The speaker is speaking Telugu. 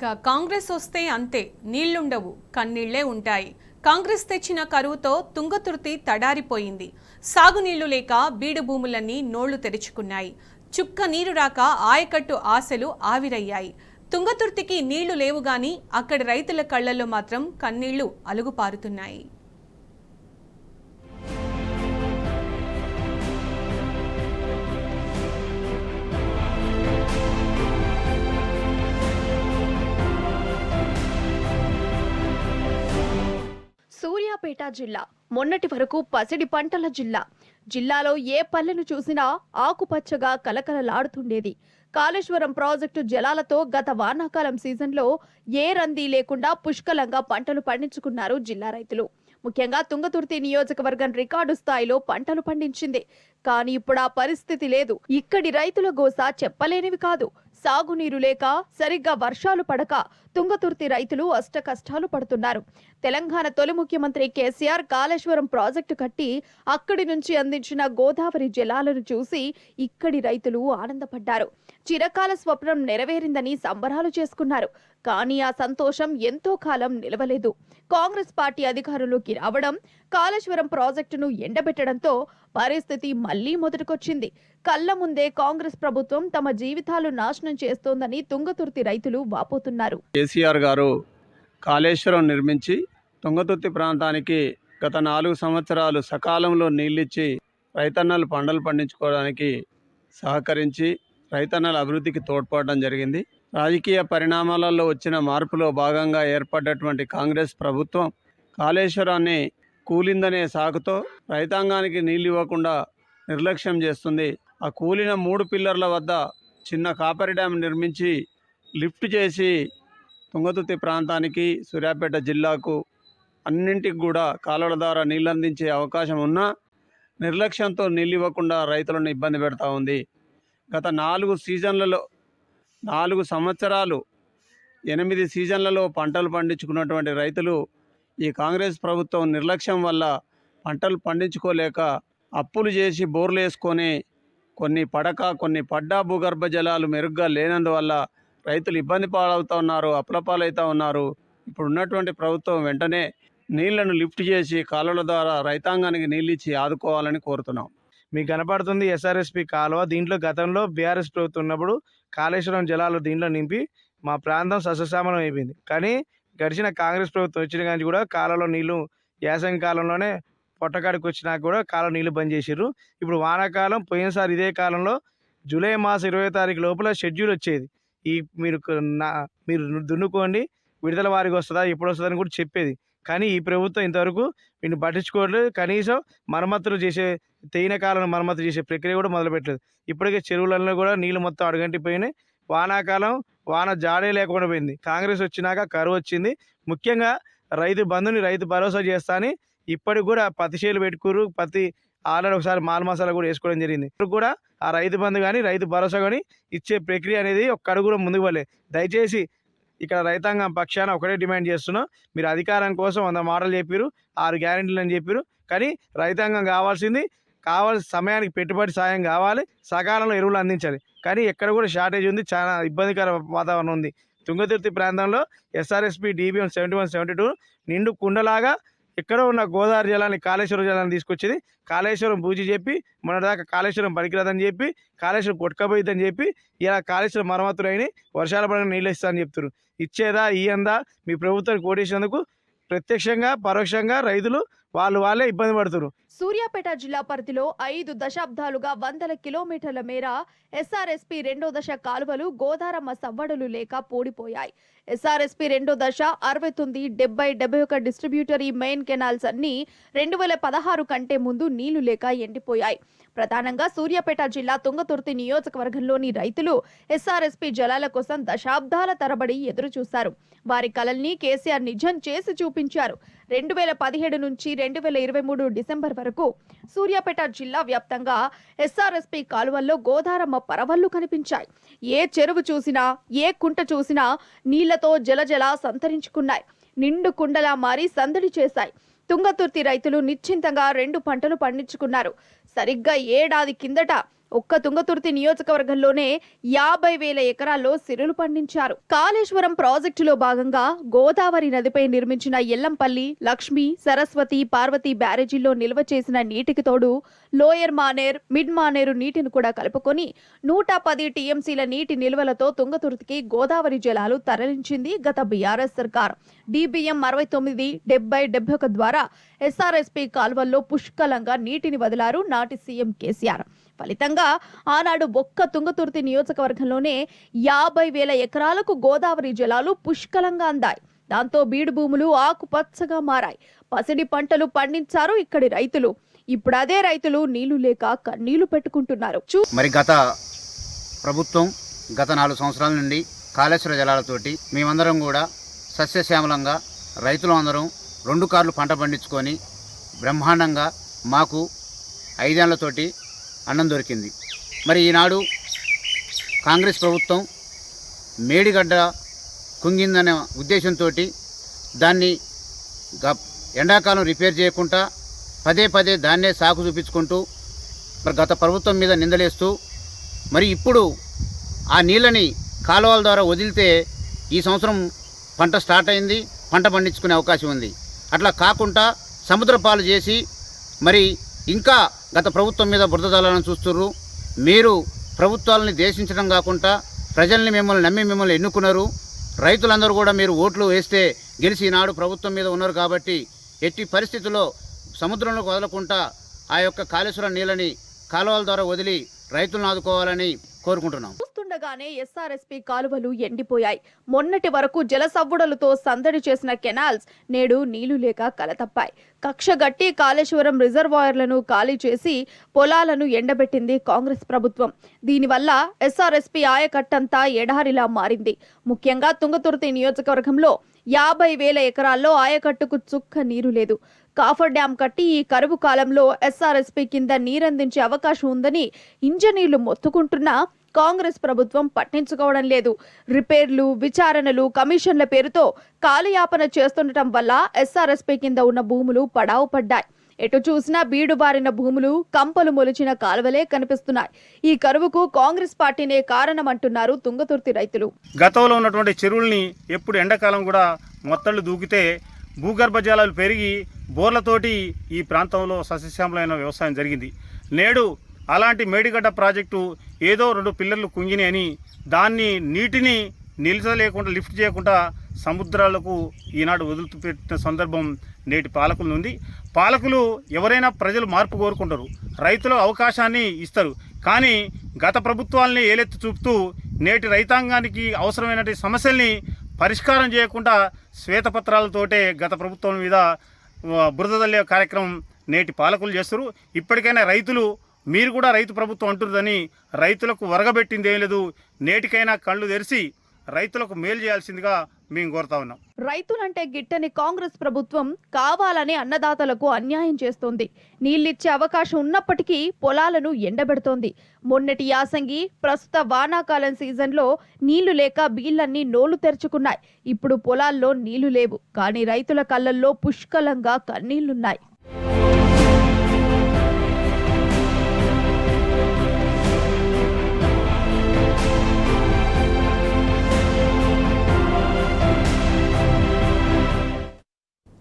కాంగ్రెస్ వస్తే అంతే, నీళ్లుండవు, కన్నీళ్లే ఉంటాయి. కాంగ్రెస్ తెచ్చిన కరువుతో తుంగతుర్తి తడారిపోయింది. సాగునీళ్లు లేక బీడు భూములన్నీ నోళ్లు తెరుచుకున్నాయి. చుక్క నీరు రాక ఆయకట్టు ఆశలు ఆవిరయ్యాయి. తుంగతుర్తికి నీళ్లు లేవు గాని అక్కడి రైతుల కళ్లలో మాత్రం కన్నీళ్లు అలుగుపారుతున్నాయి. సూర్యాపేట జిల్లా మొన్నటి వరకు పసిడి పంటల జిల్లా. జిల్లాలో ఏ పల్లెను చూసినా ఆకుపచ్చగా కలకలలాడుతుండేది. కాళేశ్వరం ప్రాజెక్టు జలాలతో గత వానాకాలం సీజన్లో ఏ రంది లేకుండా పుష్కలంగా పంటలు పండించుకున్నారు జిల్లా రైతులు. ముఖ్యంగా తుంగతుర్తి నియోజకవర్గం రికార్డు స్థాయిలో పంటలు పండించింది. కానీ ఇప్పుడు ఆ పరిస్థితి లేదు. ఇక్కడి రైతుల గోస చెప్పలేనివి కాదు. సాగునీరు లేక, సరిగ్గా వర్షాలు పడక తుంగతుర్తి రైతులు అష్ట కష్టాలు పడుతున్నారు. తెలంగాణ తొలి ముఖ్యమంత్రి కేసీఆర్ కాళేశ్వరం ప్రాజెక్టు కట్టి అక్కడి నుంచి అందించిన గోదావరి జలాలను చూసి ఇక్కడి రైతులు ఆనందపడ్డారు. చిరకాల స్వప్నం నెరవేరిందని సంబరాలు చేసుకున్నారు. కానీ ఆ సంతోషం ఎంతో కాలం నిలవలేదు. కాంగ్రెస్ పార్టీ అధికారంలోకి రావడం, కాళేశ్వరం ప్రాజెక్టును ఎండబెట్టడంతో పరిస్థితి మళ్లీ మొదటికొచ్చింది. కళ్ల ముందే కాంగ్రెస్ ప్రభుత్వం తమ జీవితాలు నాశనం చేస్తోందని తుంగతుర్తి రైతులు వాపోతున్నారు. కేసీఆర్ గారు కాళేశ్వరం నిర్మించి తుంగతుర్తి ప్రాంతానికి గత 4 సంవత్సరాలు సకాలంలో నీళ్ళిచ్చి రైతన్నలు పంటలు పండించుకోవడానికి సహకరించి రైతన్నల అభివృద్ధికి తోడ్పడడం జరిగింది. రాజకీయ పరిణామాలలో వచ్చిన మార్పులో భాగంగా ఏర్పడ్డటువంటి కాంగ్రెస్ ప్రభుత్వం కాళేశ్వరాన్ని కూలిందనే సాకుతో రైతాంగానికి నీళ్ళు ఇవ్వకుండా నిర్లక్ష్యం చేస్తుంది. ఆ కూలిన 3 పిల్లర్ల వద్ద చిన్న కాపరి డ్యామ్ నిర్మించి లిఫ్ట్ చేసి తుంగతుర్తి ప్రాంతానికి, సూర్యాపేట జిల్లాకు అన్నింటికి కూడా కాలువల ద్వారా నీళ్ళు అందించే అవకాశం ఉన్నా నిర్లక్ష్యంతో నీళ్ళు ఇవ్వకుండా రైతులను ఇబ్బంది పెడతా ఉంది. గత 4 సంవత్సరాలు 8 సీజన్లలో పంటలు పండించుకున్నటువంటి రైతులు ఈ కాంగ్రెస్ ప్రభుత్వం నిర్లక్ష్యం వల్ల పంటలు పండించుకోలేక అప్పులు చేసి బోర్లు వేసుకొని కొన్ని పడ్డా భూగర్భ జలాలు మెరుగ్గా లేనందువల్ల రైతులు ఇబ్బంది పాలవుతూ ఉన్నారు, అప్పులపాలవుతూ ఉన్నారు. ఇప్పుడు ఉన్నటువంటి ప్రభుత్వం వెంటనే నీళ్లను లిఫ్ట్ చేసి కాలువల ద్వారా రైతాంగానికి నీళ్ళు ఇచ్చి ఆదుకోవాలని కోరుతున్నాం. మీకు కనపడుతుంది ఎస్ఆర్ఎస్పి కాలువ. దీంట్లో గతంలో బీఆర్ఎస్ ప్రభుత్వం ఉన్నప్పుడు కాళేశ్వరం జలాలు దీంట్లో నింపి మా ప్రాంతం సస్యశ్యామలం అయిపోయింది. కానీ గడిచిన కాంగ్రెస్ ప్రభుత్వం వచ్చిన కానీ కూడా కాలంలో నీళ్లు యాసంగి కాలంలోనే పొట్టకాడికి వచ్చినాక కూడా కాలం నీళ్లు బంద్ చేసిర్రు. ఇప్పుడు వానాకాలం పోయినసారి ఇదే కాలంలో జూలై మాసం 20వ తారీఖు లోపల షెడ్యూల్ వచ్చేది. మీరు దున్నుకోండి, విడుదల వారికి వస్తుందా, ఎప్పుడు వస్తుందని కూడా చెప్పేది. కానీ ఈ ప్రభుత్వం ఇంతవరకు వీటిని పట్టించుకోవట్లేదు. కనీసం మరమ్మతులు చేసే తేయిన కాలం మరమ్మతు చేసే ప్రక్రియ కూడా మొదలుపెట్టలేదు. ఇప్పటికే చెరువులలో కూడా నీళ్ళు మొత్తం అడుగంటిపోయినాయి. వానాకాలం వాన జాడే లేకుండా పోయింది. కాంగ్రెస్ వచ్చినాక కరువు వచ్చింది. ముఖ్యంగా రైతు బంధుని, రైతు భరోసా చేస్తా అని ఇప్పటికి కూడా పత్తి చేలు పెట్టుకురు. పత్తి ఆల్రెడీ ఒకసారి మాల్ మసాలా కూడా వేసుకోవడం జరిగింది. ఇప్పుడు కూడా ఆ రైతు బంధు కానీ రైతు భరోసా కానీ ఇచ్చే ప్రక్రియ అనేది ఒక్క అడుగు కూడా ముందుకు పోలే. దయచేసి ఇక్కడ రైతాంగం పక్షాన ఒకటే డిమాండ్ చేస్తున్నాం. మీరు అధికారం కోసం 100 మాటలు చెప్పారు, 6 గ్యారెంటీలు అని చెప్పారు. కానీ రైతాంగం కావాల్సిన సమయానికి పెట్టుబడి సాయం కావాలి, సకాలంలో ఎరువులు అందించాలి. కానీ ఎక్కడ కూడా షార్టేజ్ ఉంది, చాలా ఇబ్బందికర వాతావరణం ఉంది. తుంగతుర్తి ప్రాంతంలో ఎస్ఆర్ఎస్పి DBM 71-72 నిండు కుండలాగా ఎక్కడో ఉన్న గోదావరి జలాన్ని, కాళేశ్వరం జలాన్ని తీసుకొచ్చేది. కాళేశ్వరం పూజ చెప్పి మొన్నటిదాకా కాళేశ్వరం పనికిరాదని చెప్పి, కాళేశ్వరం కొట్టుకపోయిద్దని చెప్పి ఇలా కాళేశ్వరం మరమ్మతులు అయినాయి, వర్షాల పడిన నీళ్ళు ఇస్తారని చెప్తారు. ఇచ్చేదా ఇయ్యందా మీ ప్రభుత్వానికి ఓటేసినందుకు ప్రత్యక్షంగా పరోక్షంగా రైతులు వాళ్ళే ఇబ్బంది పడుతున్నారు. సూర్యాపేట జిల్లా పరిధిలో 5 దశాబ్దాలుగా వందల కిలోమీటర్ల మేర ఎస్ఆర్ఎస్పి 2వ దశ కాలువలు గోదారమ్మ సవ్వడులు లేక పూడిపోయాయి. ఎస్ఆర్ఎస్పి 2వ దశ 69, 70, 71 డిస్ట్రిబ్యూటరీ మెయిన్ కెనాల్స్ అన్ని 2016 కంటే ముందు నీళ్లు లేక ఎండిపోయాయి. ప్రధానంగా సూర్యాపేట జిల్లా తుంగతుర్తి నియోజకవర్గంలోని రైతులు ఎస్ఆర్ఎస్పి జలాల కోసం దశాబ్దాల తరబడి ఎదురు చూశారు. వారి కలల్ని కేసీఆర్ నిజం చేసి చూపించారు. 2017 నుంచి 2023 డిసెంబర్ వరకు సూర్యాపేట జిల్లా వ్యాప్తంగా ఎస్ఆర్ఎస్పి కాలువల్లో గోదారమ్మ పరవళ్లు కనిపించాయి. ఏ చెరువు చూసినా, ఏ కుంట చూసినా నీళ్లతో జలజల సంతరించుకున్నాయి. నిండు కుండలా మారి సందడి చేశాయి. తుంగతుర్తి రైతులు నిశ్చింతంగా 2 పంటలు పండించుకున్నారు. సరిగ్గా ఏడాది కిందట ఒక్క తుంగతుర్తి నియోజకవర్గంలోనే 50,000 ఎకరాల్లో సిరులు పండించారు. కాళేశ్వరం ప్రాజెక్టులో భాగంగా గోదావరి నదిపై నిర్మించిన ఎల్లంపల్లి, లక్ష్మి, సరస్వతి, పార్వతి బ్యారేజీల్లో నిల్వ చేసిన నీటికి తోడు లోయర్ మానేర్, మిడ్ మానేరు నీటిని కూడా కలుపుకొని 110 టీఎంసీల నీటి నిల్వలతో తుంగతుర్తికి గోదావరి జలాలు తరలించింది గత బీఆర్ఎస్ సర్కార్. DBM 69, 70, 71 ద్వారా SRSP కాల్వల్లో పుష్కలంగా నీటిని వదిలారు నాటి సీఎం కేసీఆర్. ఫలితంగా ఆనాడు ఒక్క తుంగతుర్తి నియోజకవర్గంలోనే 50,000 ఎకరాలకు గోదావరి జలాలు పుష్కలంగా అందాయి. దాంతో బీడు భూములు ఆకుపచ్చగా మారాయి. పసిడి పంటలు పండించారు ఇక్కడి రైతులు. ఇప్పుడు అదే రైతులు నీళ్లు లేక కన్నీళ్లు పెట్టుకుంటున్నారు. మరి గత ప్రభుత్వం గత 4 సంవత్సరాల నుండి కాళేశ్వర జలాలతోటి మేమందరం కూడా సస్యశ్యామలంగా రైతులు అందరం 2 కార్లు పంట పండించుకొని బ్రహ్మాండంగా మాకు 5 ఏళ్లతోటి అన్నం దొరికింది. మరి ఈనాడు కాంగ్రెస్ ప్రభుత్వం మేడిగడ్డ కుంగిందనే ఉద్దేశంతో దాన్ని ఎండాకాలం రిపేర్ చేయకుండా పదే పదే దాన్నే సాకు చూపించుకుంటూ మరి గత ప్రభుత్వం మీద నిందలేస్తూ మరి ఇప్పుడు ఆ నీళ్ళని కాలువల ద్వారా వదిలితే ఈ సంవత్సరం పంట స్టార్ట్ అయింది, పంట పండించుకునే అవకాశం ఉంది. అట్లా కాకుండా సముద్ర పాలు చేసి మరి ఇంకా గత ప్రభుత్వం మీద బురద జల్లాలని చూస్తున్నారు. మీరు ప్రభుత్వాలని దేశించడం కాకుండా ప్రజల్ని మిమ్మల్ని నమ్మి మిమ్మల్ని ఎన్నుకున్నారు. రైతులందరూ కూడా మీరు ఓట్లు వేస్తే గెలిచి ఈనాడు ప్రభుత్వం మీద ఉన్నారు కాబట్టి ఎట్టి పరిస్థితుల్లో సముద్రంలోకి వదలకుండా ఆ యొక్క కాళేశ్వరం నీళ్ళని కాలువల ద్వారా వదిలి రైతులను ఆదుకోవాలని కోరుకుంటున్నాం. చూస్తుండగానే SRSP కాలువలు ఎండిపోయాయి. మొన్నటి వరకు జలసవ్వుడలతో సందడి చేసిన కెనాల్స్ నేడు నీళ్లు లేక కలతప్పాయి. కక్షగట్టి కాళేశ్వరం రిజర్వాయర్లను ఖాళీ చేసి పొలాలను ఎండబెట్టింది కాంగ్రెస్ ప్రభుత్వం. దీనివల్ల SRSP ఆయకట్టంతా ఎడారిలా మారింది. ముఖ్యంగా తుంగతుర్తి నియోజకవర్గంలో 50,000 ఎకరాల్లో ఆయకట్టుకు చుక్క నీరు లేదు. కాఫర్ డ్యాం కట్టి ఈ కరువు కాలంలో SRSP కింద నీరందించే అవకాశం ఉందని ఇంజనీర్లు మొత్తుకుంటున్నా కాంగ్రెస్ ప్రభుత్వం పట్టించుకోవడం లేదు. రిపేర్లు, విచారణలు, కమిషన్ల పేరుతో కాలయాపన చేస్తుండటం వల్ల SRSP కింద ఉన్న భూములు పడావు పడ్డాయి. ఎటు చూసినా బీడు బారిన భూములు, కంపలు మొలిచిన కాలువలే కనిపిస్తున్నాయి. ఈ కరువుకు కాంగ్రెస్ పార్టీనే కారణమంటున్నారు తుంగతుర్తి రైతులు. గతంలో ఉన్నటువంటి చెరువుల్ని ఎప్పుడు ఎండాకాలం కూడా మొత్తళ్ళు దూకితే భూగర్భ జలాలు పెరిగి బోర్లతోటి ఈ ప్రాంతంలో సస్యశ్యామలైన వ్యవసాయం జరిగింది. నేడు అలాంటి మేడిగడ్డ ప్రాజెక్టు ఏదో 2 పిల్లర్లు కుంగిని అని దాన్ని నీటిని నిలిచలేకుండా లిఫ్ట్ చేయకుండా సముద్రాలకు ఈనాడు వదులుపెట్టిన సందర్భం నేటి పాలకుల నుండి. పాలకులు ఎవరైనా ప్రజలు మార్పు కోరుకుంటారు, రైతులకు అవకాశాన్ని ఇస్తారు. కానీ గత ప్రభుత్వాలని ఏలెత్తి చూపుతూ నేటి రైతాంగానికి అవసరమైనటువంటి సమస్యల్ని పరిష్కారం చేయకుండా శ్వేతపత్రాలతోటే గత ప్రభుత్వం మీద బురద జల్లే కార్యక్రమం నేటి పాలకులు చేస్తారు. ఇప్పటికైనా రైతులు మీరు కూడా రైతు ప్రభుత్వం అంటున్నదని రైతులకు వరగబెట్టింది ఏం లేదు. నేటికైనా కళ్ళు తెరిచి రైతులకు మేలు చేయాల్సిందిగా మేము కోరుతా ఉన్నాం. రైతులంటే గిట్టని కాంగ్రెస్ ప్రభుత్వం కావాలని అన్నదాతలకు అన్యాయం చేస్తోంది. నీళ్లిచ్చే అవకాశం ఉన్నప్పటికీ పొలాలను ఎండబెడుతోంది. మొన్నటి యాసంగి, ప్రస్తుత వానాకాలం సీజన్లో నీళ్లు లేక బీళ్లన్నీ నోళ్లు తెరుచుకున్నాయి. ఇప్పుడు పొలాల్లో నీళ్లు లేవు, కానీ రైతుల కళ్ళల్లో పుష్కలంగా కన్నీళ్లున్నాయి.